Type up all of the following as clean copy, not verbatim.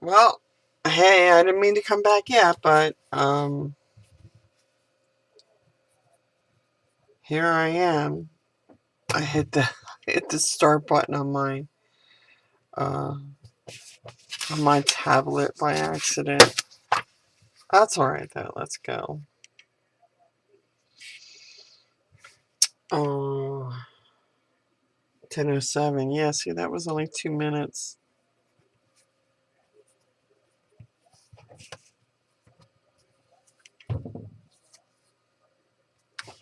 Well, hey, I didn't mean to come back yet, but here I am. I hit the start button uh on my tablet by accident. That's all right though. Let's go. Oh, 10:07. Yeah, see, that was only 2 minutes.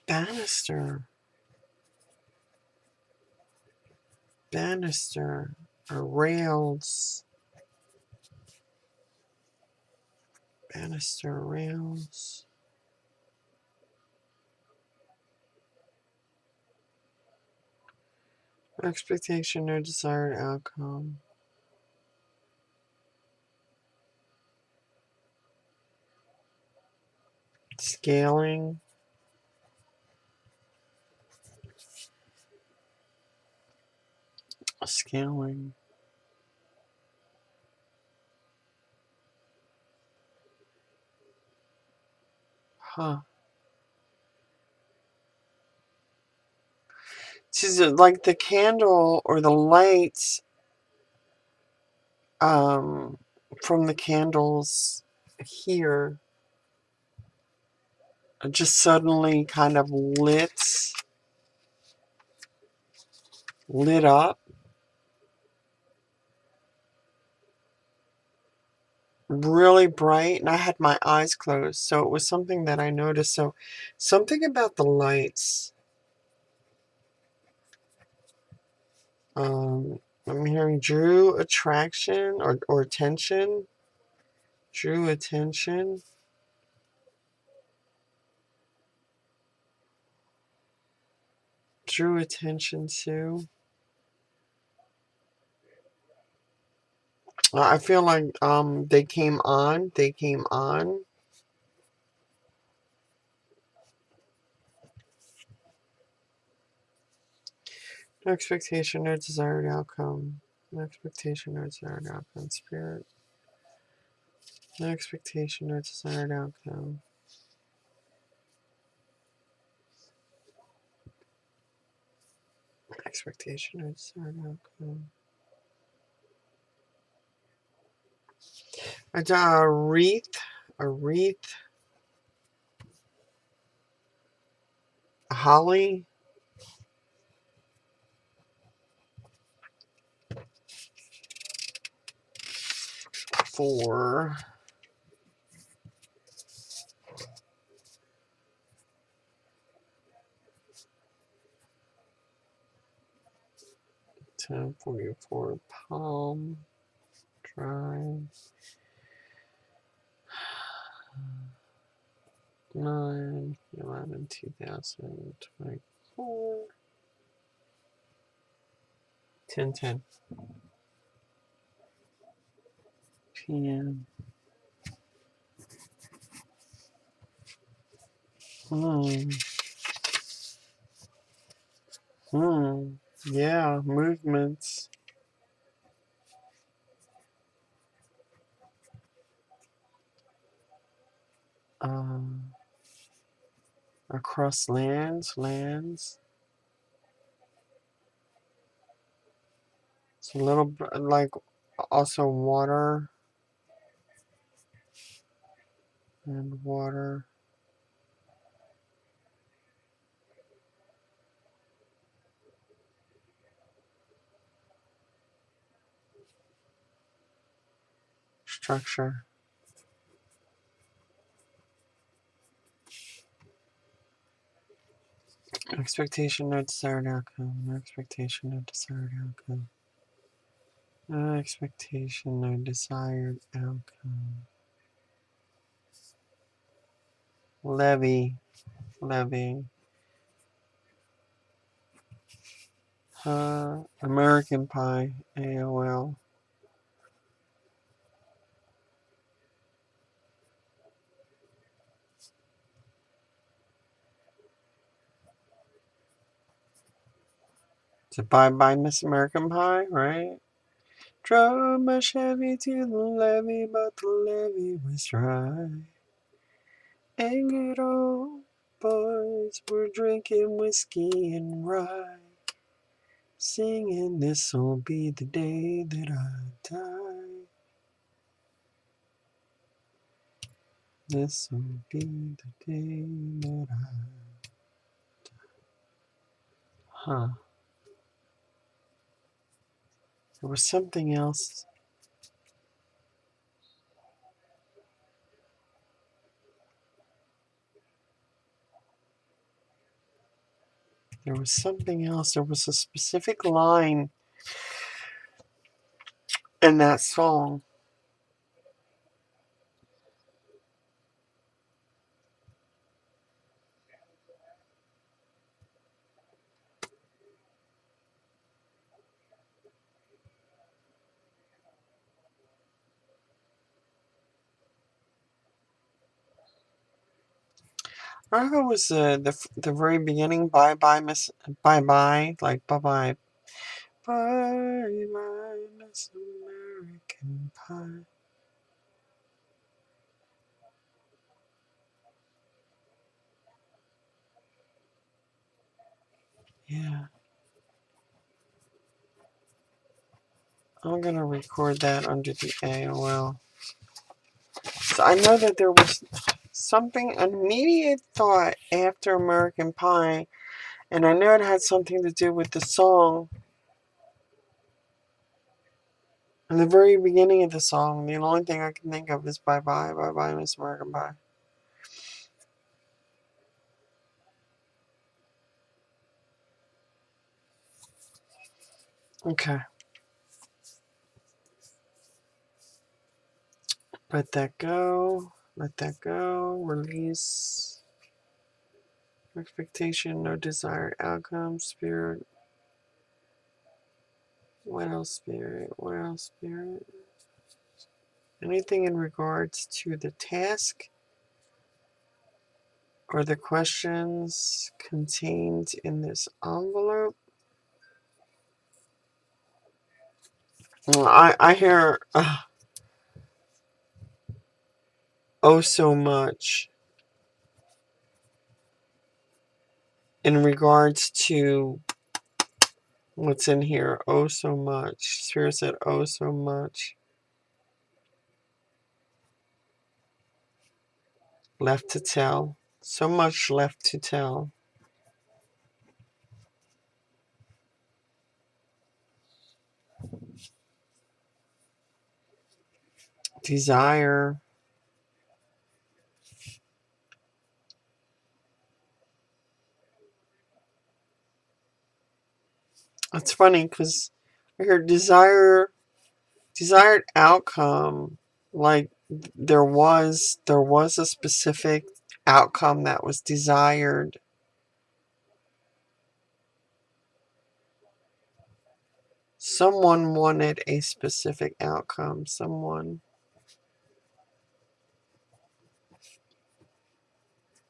Banister, banister, or rails, banister, rails. No expectation, no desired outcome. Scaling. Scaling. Huh. She's like the candle or the lights um, from the candles here just suddenly kind of lit up really bright, and I had my eyes closed, so it was something that I noticed. So something about the lights. I'm hearing drew attraction or attention. Drew attention. Drew attention to. I feel like they came on. They came on. No expectation, no desired outcome. No expectation, no desired outcome. Spirit. No expectation, no desired outcome. Expectation, no desired outcome. A wreath. A wreath. A holly. For 1044 palm drive 9/11/2024 10:10 p.m. Hmm. Yeah, movements. Um, across lands. It's a little bit like also water and water. Structure. Expectation, no desired outcome. No expectation, no desired outcome. No expectation, no desired outcome. Levy. American Pie. AOL. It's a bye bye Miss American Pie, right? Drove my Chevy to the levee, but the levee was dry. And good old boys were drinking whiskey and rye, singing, "This'll be the day that I die. This'll be the day that I..." Huh. There was something else. There was something else. There was a specific line in that song. I remember it was the very beginning. Bye bye, Miss. Bye bye, like bye bye. Bye bye, Miss American Pie. Yeah, I'm gonna record that under the AOL. So I know that there was something, an immediate thought after American Pie, and I know it had something to do with the song. In the very beginning of the song, the only thing I can think of is bye bye, bye bye, Miss American Pie. Okay. Let that go. Let that go. Release. Expectation, no desired outcome. Spirit. What else, Spirit? What else, Spirit? Anything in regards to the task or the questions contained in this envelope? I hear oh so much in regards to what's in here. Oh so much. Spirit said oh so much. Left to tell. So much left to tell. Desire. It's funny because I heard desired outcome. Like there was a specific outcome that was desired. Someone wanted a specific outcome. Someone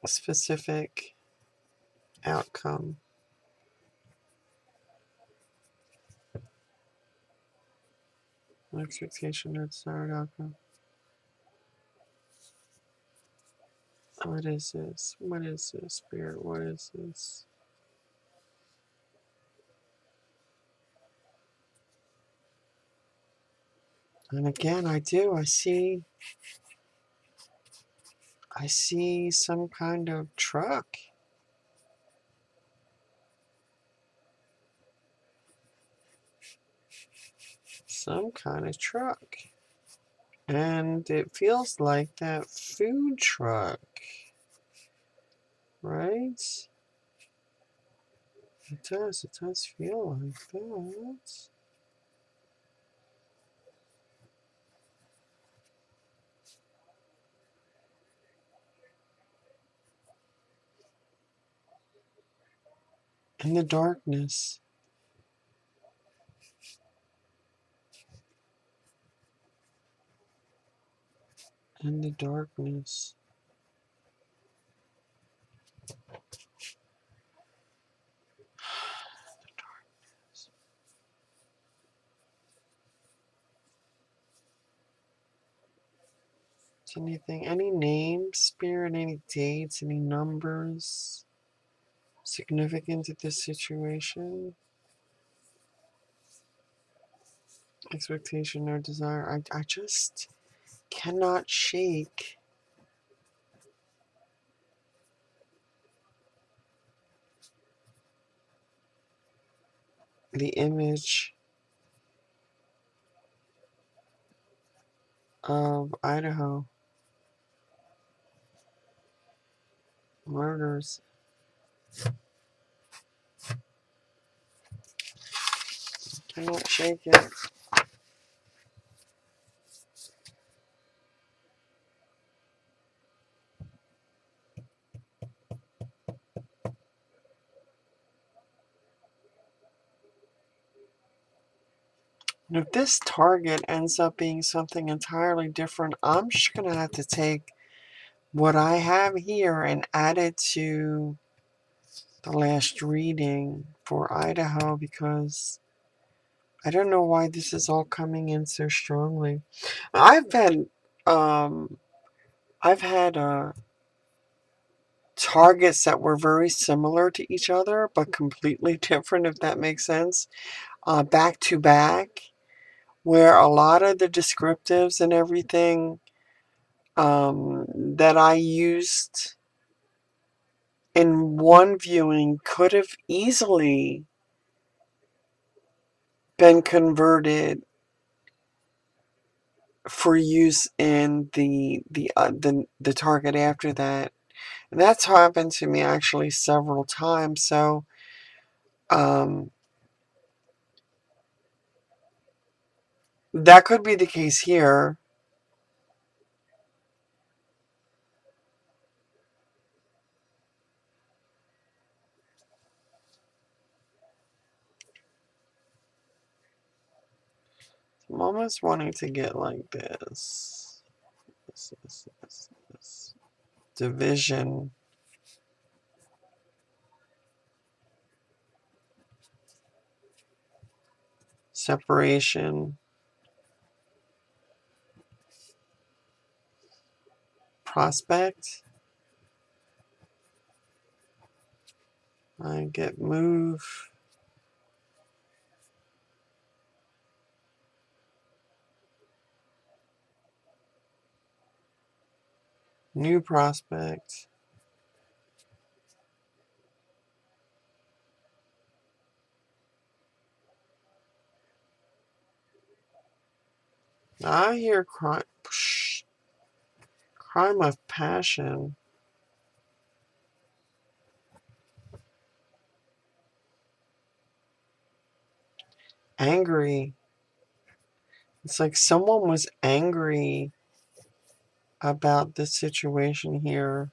a specific outcome. Expectation or desired outcome. What is this? What is this, Spirit? What is this? And again, I do. I see some kind of truck. Some kind of truck. And it feels like that food truck, right? It does feel like that. In the darkness. In the darkness. Is anything, any names, Spirit, any dates, any numbers significant to this situation? Expectation or desire. I just cannot shake the image of Idaho murders. Cannot shake it. And if this target ends up being something entirely different, I'm just going to have to take what I have here and add it to the last reading for Idaho, because I don't know why this is all coming in so strongly. I've had um I've had targets that were very similar to each other but completely different, if that makes sense, back to back, where a lot of the descriptives and everything that I used in one viewing could have easily been converted for use in the target after that. And that's happened to me actually several times. So um, that could be the case here. I'm almost wanting to get like this. This. Division. Separation. Prospect. I get move. New prospect. I hear crime. Crime of passion. Angry. It's like someone was angry about this situation here.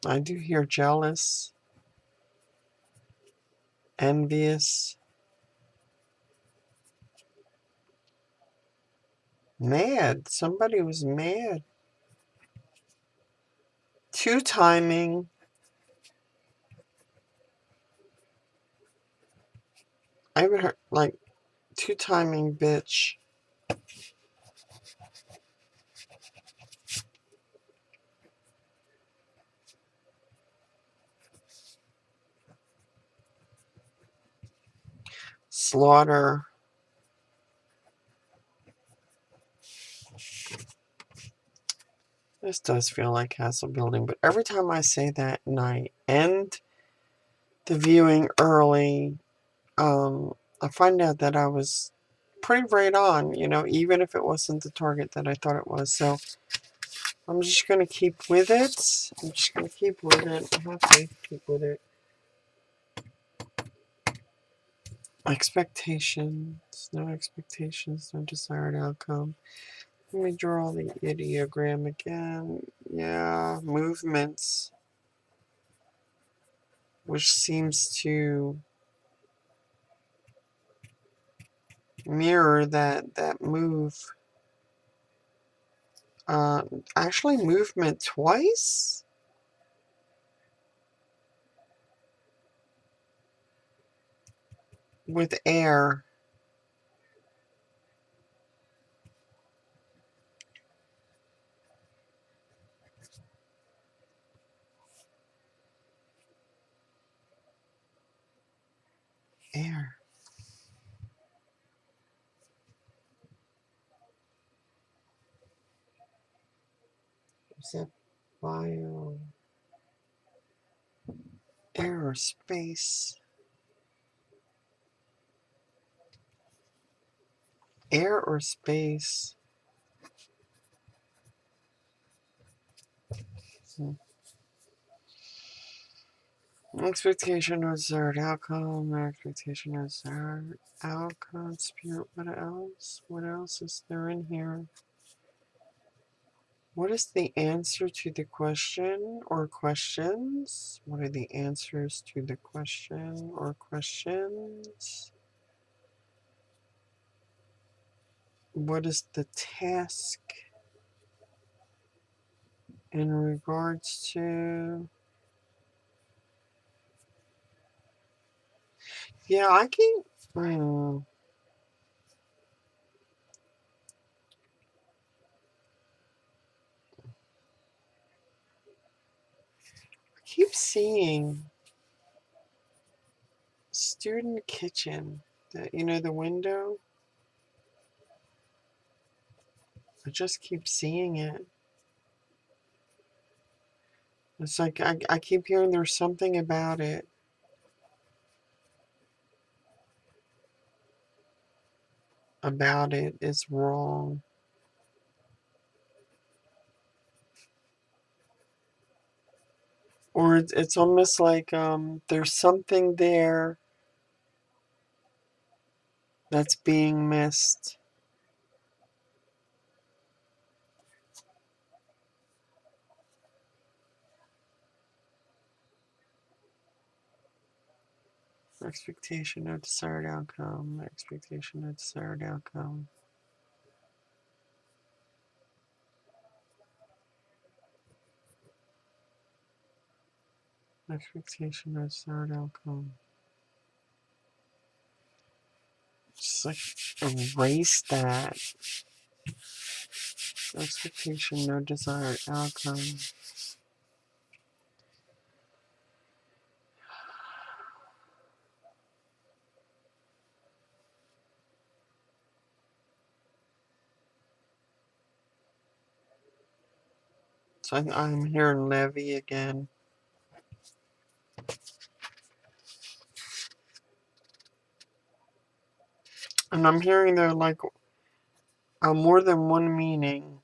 I do hear jealous, envious, mad. Somebody was mad. Two timing. I haven't heard, like, two timing bitch. Slaughter. This does feel like castle building, but every time I say that and I end the viewing early, I find out that I was pretty right on, even if it wasn't the target that I thought it was. So I'm just going to keep with it. I'm just going to keep with it. I have to keep with it. Expectations. No expectations, no desired outcome. Let me draw the ideogram again. Yeah, movements, which seems to mirror that move. Actually, movement twice? with air. Air. Is that bio? Air or space? Air or space? Expectation or desired outcome. Expectation or desired outcome. Spirit. What else? What else is there in here? What is the answer to the question or questions? What are the answers to the question or questions? What is the task in regards to? Yeah, I keep. I keep seeing student kitchen. The window. I just keep seeing it. It's like I keep hearing there's something about it. About it is wrong. Or it's almost like there's something there that's being missed. Expectation of desired outcome. Expectation of desired outcome. Expectation of desired outcome. Just like erase that. Expectation, no desired outcome. So I'm hearing levy again. And I'm hearing there like more than one meaning.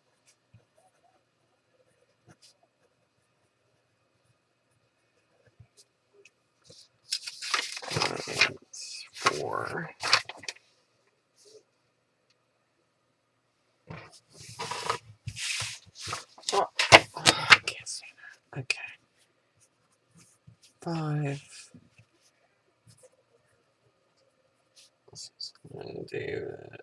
4. Oh, I can't see that. Okay. 5. This is going to do that.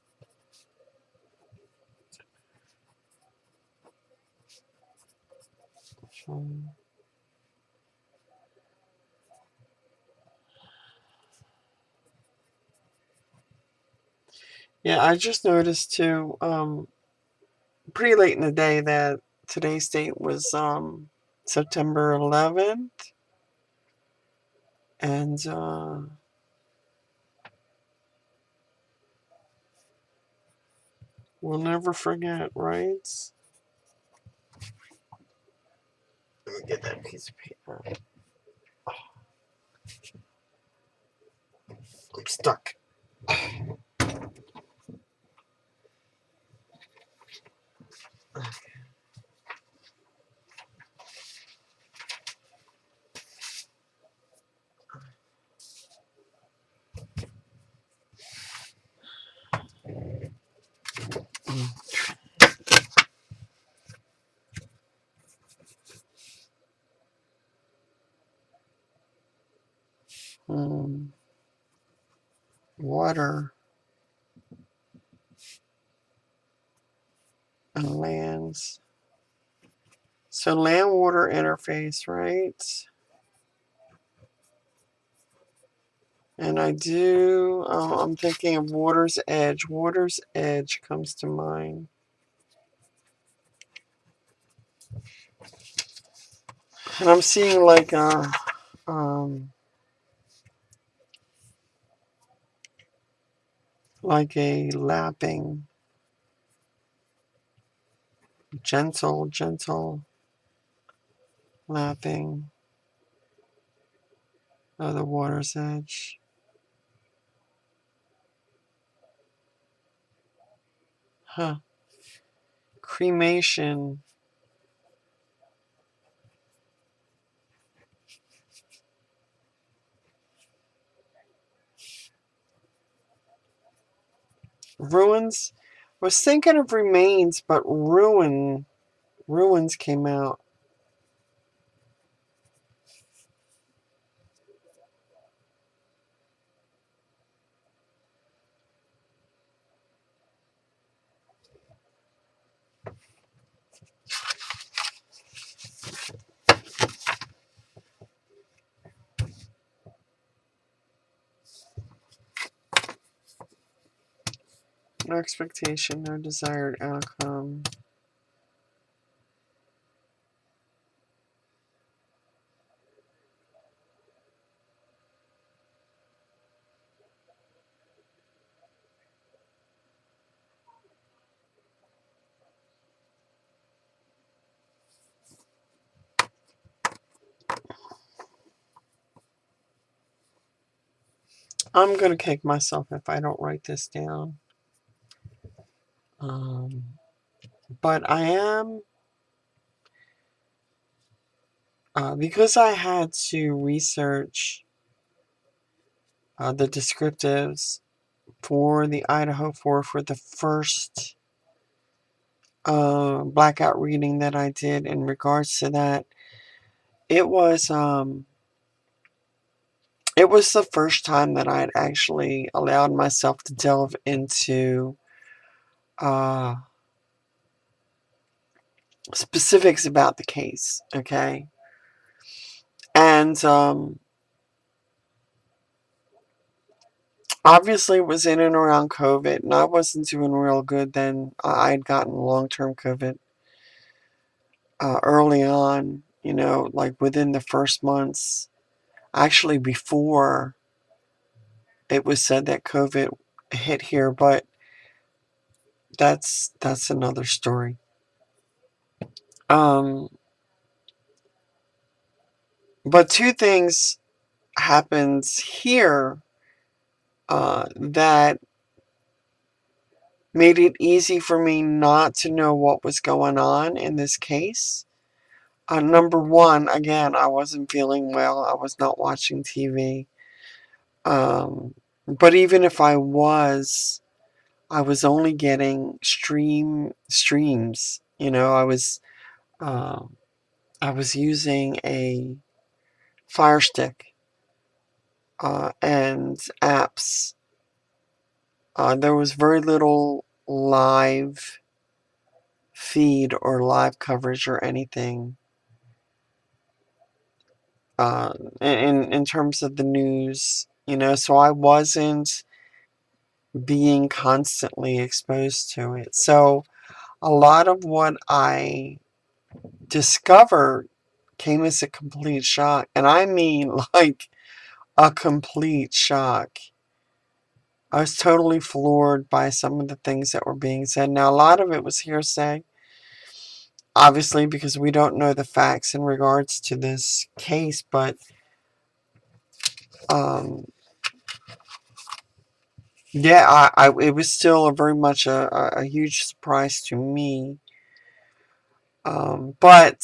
Yeah, I just noticed too, pretty late in the day that today's date was September 11th, and we'll never forget, right? Let me get that piece of paper. Oh, I'm stuck. Water and lands. So land water interface, right? And I do, I'm thinking of Water's Edge. Water's Edge comes to mind. And I'm seeing like a lapping, gentle lapping of the water's edge. Huh. Cremation. Ruins. I was thinking of remains, but ruins came out. No expectation, no desired outcome. I'm going to kick myself if I don't write this down. But I am, because I had to research the descriptives for the Idaho 4 for the first blackout reading that I did in regards to that. It was the first time that I had actually allowed myself to delve into uh, specifics about the case, okay? And obviously it was in and around COVID, and I wasn't doing real good then. I'd gotten long-term COVID early on, like within the first months. Actually, before it was said that COVID hit here, but that's another story. Um, but two things happens here that made it easy for me not to know what was going on in this case. Number one, again, I wasn't feeling well. I was not watching TV. But even if I was only getting streams. Uh, I was using a Fire Stick and apps. There was very little live feed or live coverage or anything uh, in terms of the news. So I wasn't being constantly exposed to it. So a lot of what I discovered came as a complete shock. And I mean, like, a complete shock. I was totally floored by some of the things that were being said. Now, a lot of it was hearsay, obviously, because we don't know the facts in regards to this case, but yeah, it was still very much a huge surprise to me. But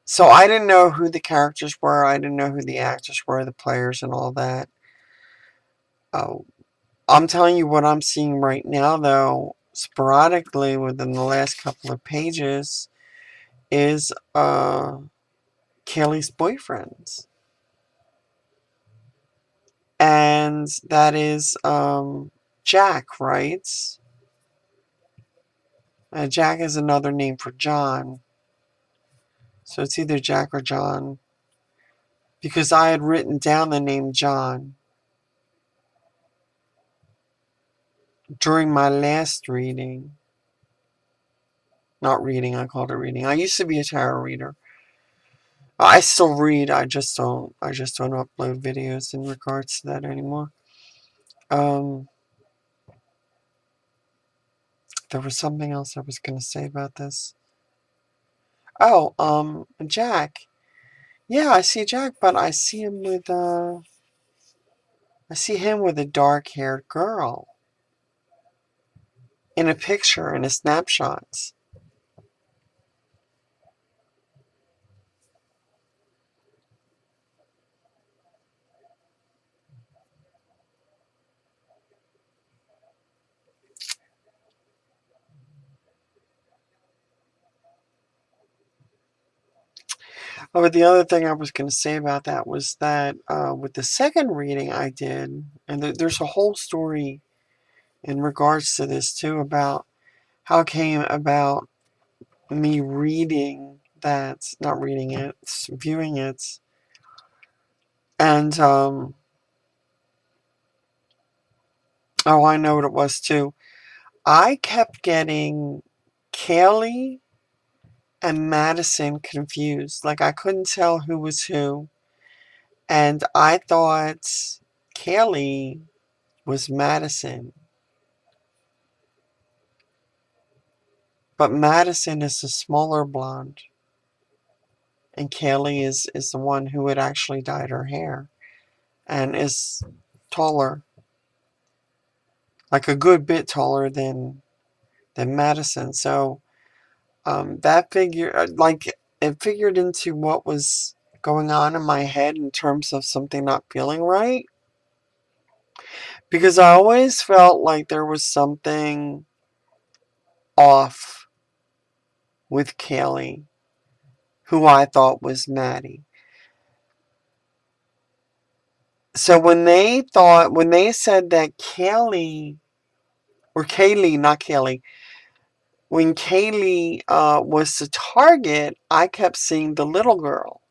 so I didn't know who the characters were. I didn't know who the actors were, the players, and all that. I'm telling you what I'm seeing right now, though, sporadically within the last couple of pages, is Kaylee's boyfriend. And that is Jack, right? Jack is another name for John. So it's either Jack or John. because I had written down the name John during my last reading. Not reading, I called it reading. I used to be a tarot reader. I still read, I just don't upload videos in regards to that anymore. Um there was something else I was gonna say about this. Oh, Jack. Yeah, I see Jack, but I see him with a dark-haired girl in a picture, in a snapshot. Oh, but the other thing I was going to say about that was that with the second reading I did, and there's a whole story in regards to this too, about how it came about me reading that, not reading it, viewing it. And, oh, I know what it was too. I kept getting Kaylee and Madison confused. Like, I couldn't tell who was who. And I thought Kaylee was Madison. But Madison is the smaller blonde. And Kaylee is the one who had actually dyed her hair and is taller. Like a good bit taller than Madison. So that figure, like, it figured into what was going on in my head in terms of something not feeling right. Because I always felt like there was something off with Kaylee, who I thought was Maddie. So when they said that Kaylee, or Kaylee, not Kaylee, when Kaylee was the target, I kept seeing the little girl,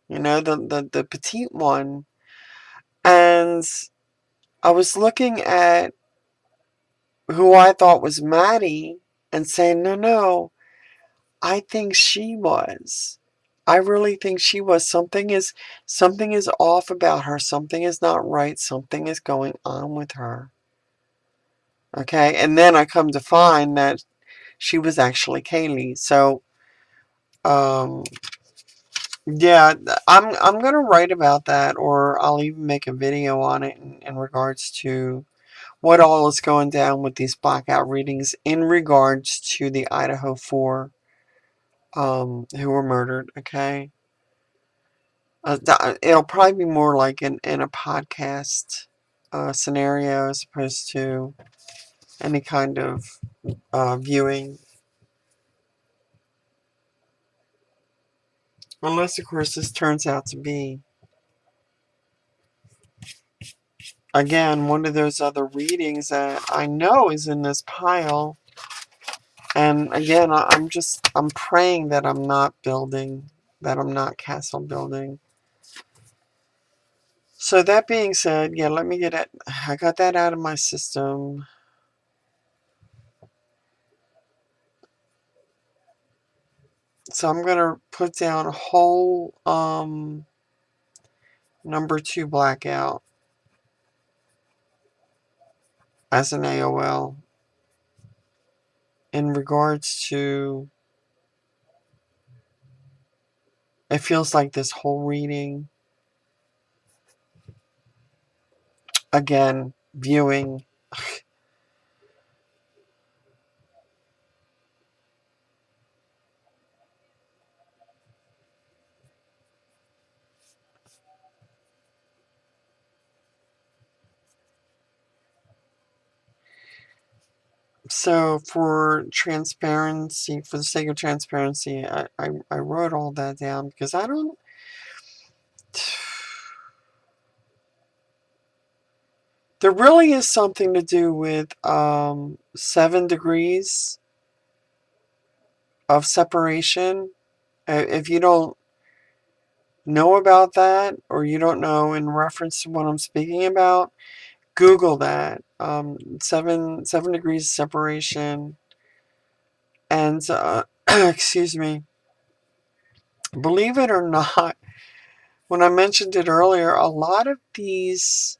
the petite one. And I was looking at who I thought was Maddie and saying, no, no, I think she was. I really think she was. Something is off about her. Something is not right. Something is going on with her. Okay, and then I come to find that she was actually Kaylee. So, um, yeah, I'm gonna write about that, or I'll even make a video on it in regards to what all is going down with these blackout readings in regards to the Idaho 4 who were murdered. Okay, it'll probably be more like in a podcast scenario as opposed to any kind of viewing. Unless, of course, this turns out to be, again, one of those other readings that I know is in this pile. And again, I'm praying that I'm not building, that I'm not castle building. So that being said, yeah, let me get it. I got that out of my system. So I'm going to put down a whole number 2 blackout as an AOL in regards to, it feels like this whole reading, again, viewing. So for transparency, for the sake of transparency, I wrote all that down because I don't. There really is something to do with 7 degrees of separation. If you don't, know about that, or you don't know in reference to what I'm speaking about, Google that. Seven degrees of separation. And, excuse me, believe it or not, when I mentioned it earlier, a lot of these,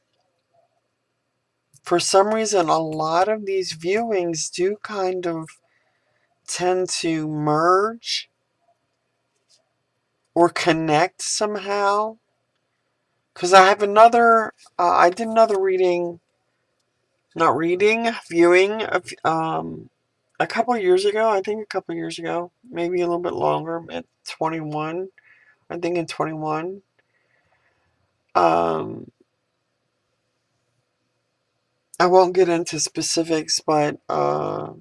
for some reason, a lot of these viewings do kind of tend to merge or connect somehow. Because I have I did another reading, not reading, viewing, a couple of years ago. I think a couple of years ago, maybe a little bit longer, at 21. I think in 21. Um, I won't get into specifics, but the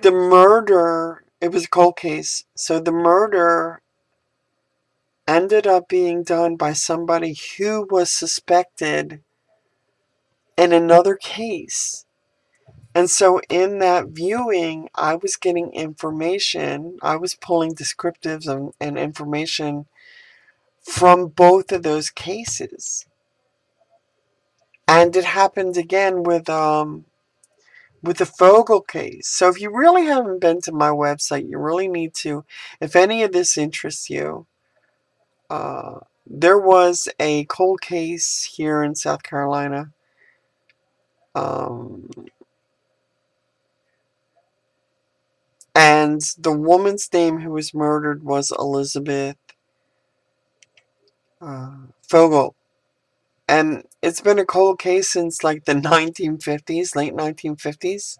murder, it was a cold case. So the murder ended up being done by somebody who was suspected in another case. And so in that viewing, I was getting information. I was pulling descriptives and information from both of those cases. And it happened again with the Fogel case. So if you really haven't been to my website, you really need to. If any of this interests you, there was a cold case here in South Carolina. Um, and the woman's name who was murdered was Elizabeth Fogel. And it's been a cold case since like the 1950s, late 1950s.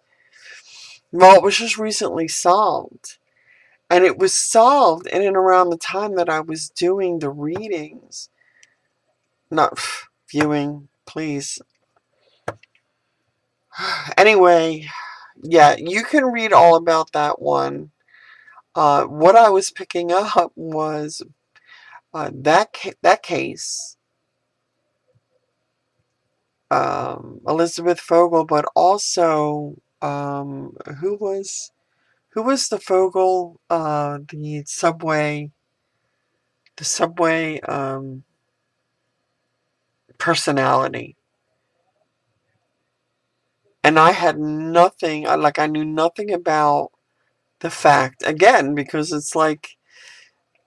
Well, it was just recently solved. And it was solved in and around the time that I was doing the readings. Not viewing, please. Anyway, yeah, you can read all about that one. What I was picking up was that case, Elizabeth Fogel, but also who was the Fogel, the subway personality. And I had nothing, I knew nothing about the fact, again, because it's like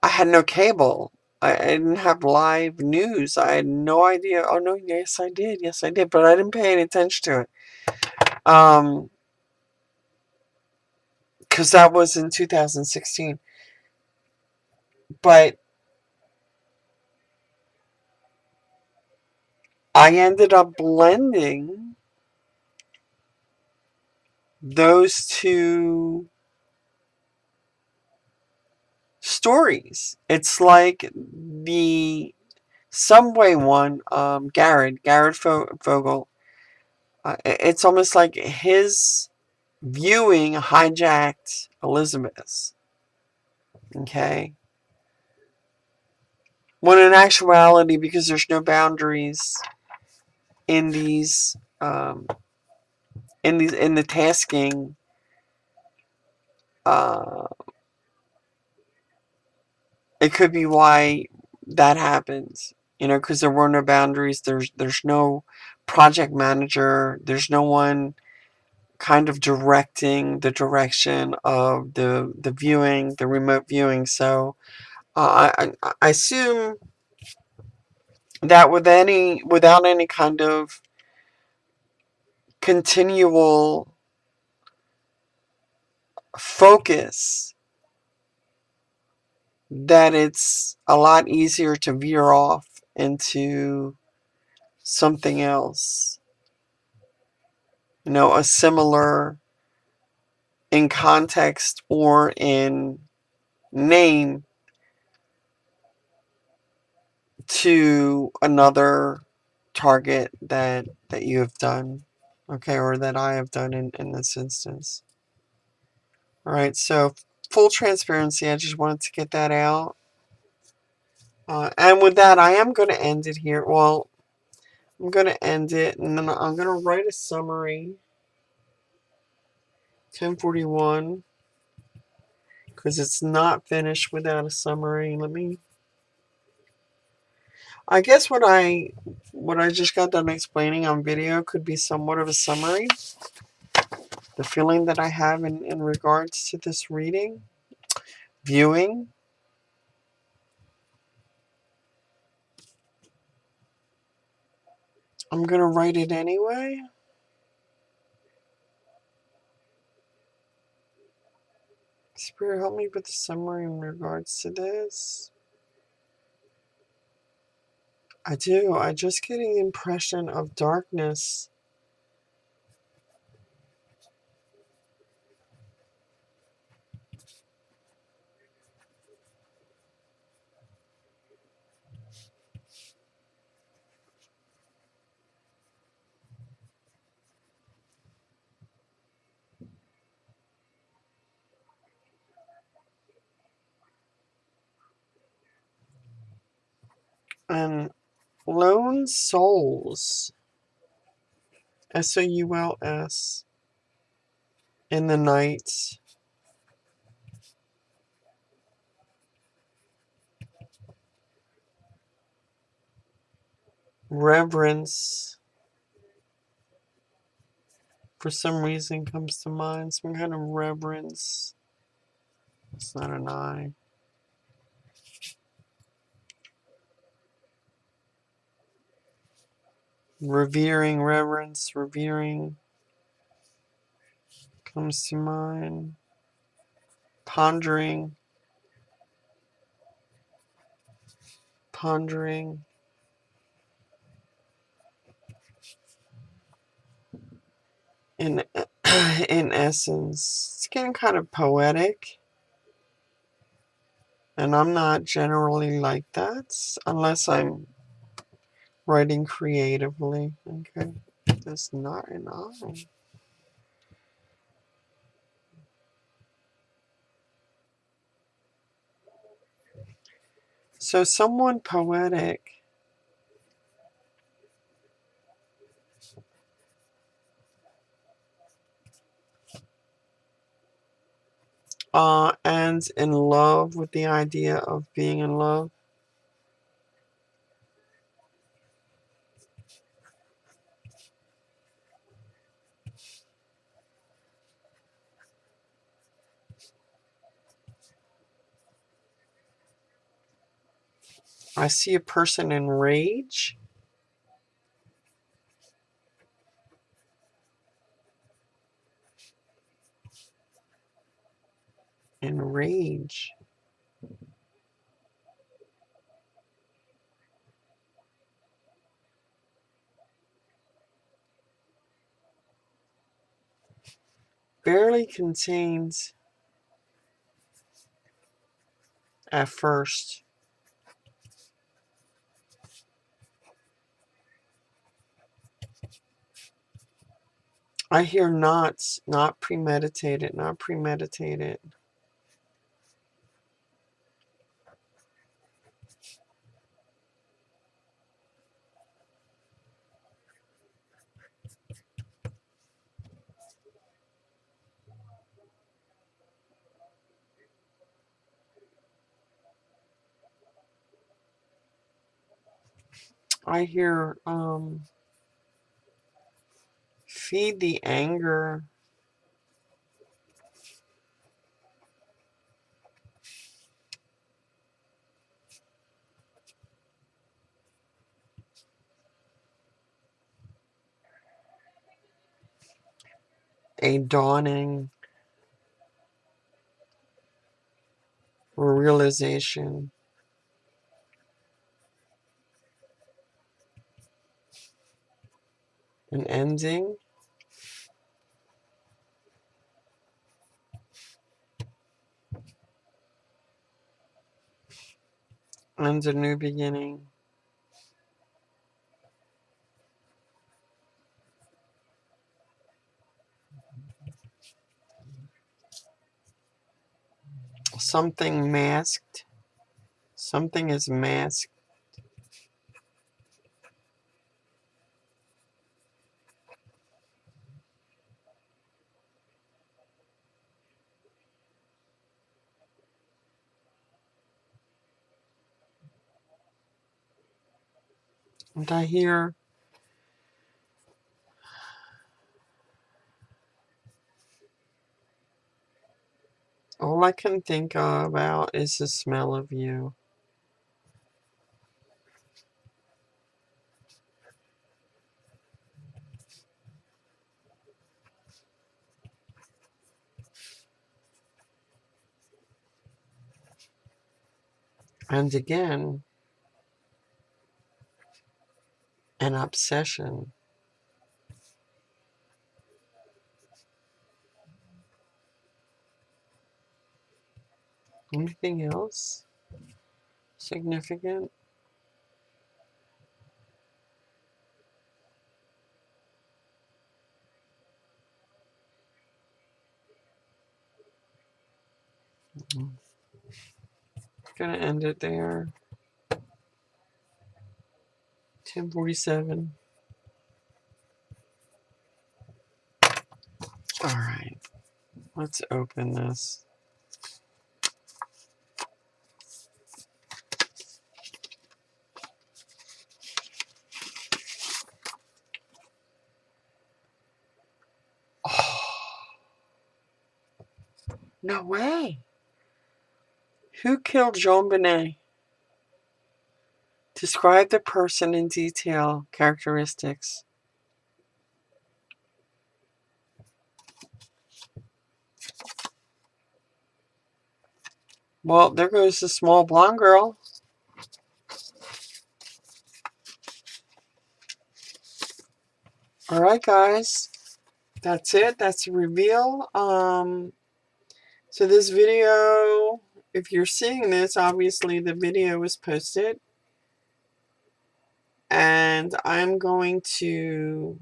I had no cable. I didn't have live news. I had no idea. Oh, no, yes, I did. Yes, I did. But I didn't pay any attention to it. Because that was in 2016. But I ended up blending those two stories. It's like the subway one, Garrett Vogel. It's almost like his viewing hijacked Elizabeth's. Okay? When in actuality, because there's no boundaries in these, in the tasking, uh, it could be why that happens. You know, because there were no boundaries. There's no project manager. There's no one kind of directing the direction of the viewing, the remote viewing. So I assume that without any kind of continual focus, that it's a lot easier to veer off into something else. You know, a similar in context or in name to another target that you have done, okay, or that I have done in this instance. All right, so full transparency, I just wanted to get that out. And with that, I am going to end it here. Well, I'm going to end it, and then I'm going to write a summary 1041. Because it's not finished without a summary. I guess what I just got done explaining on video could be somewhat of a summary. The feeling that I have in regards to this reading, viewing. I'm going to write it anyway. Spirit, help me with the summary in regards to this. I do. I just get the impression of darkness. And lone souls. SOULS. In the night. Reverence. For some reason comes to mind. Some kind of reverence. It's not an I. Revering, reverence, revering comes to mind. Pondering. Pondering. In essence, it's getting kind of poetic. And I'm not generally like that unless I'm writing creatively. Okay. That's not an I. So someone poetic. And in love with the idea of being in love. I see a person in rage. In rage. Barely contained at first. I hear not premeditated, not premeditated. I hear feed the anger. A dawning realization. An ending. And a new beginning. Something masked. Something is masked. And I hear all I can think about is the smell of you. And again, an obsession. Anything else significant? Gonna end it there. 10:47. All right, let's open this. Oh, no way. Who killed JonBenet? Describe the person in detail. Characteristics. Well, there goes the small blonde girl. All right, guys. That's it. That's the reveal. So this video, if you're seeing this, obviously the video was posted. And I'm going to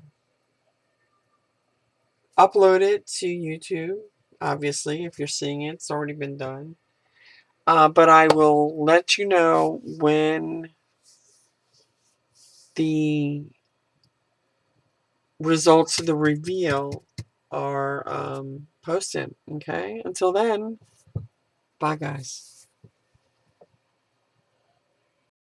upload it to YouTube. Obviously, if you're seeing it, it's already been done. But I will let you know when the results of the reveal are posted. Okay? Until then, bye, guys.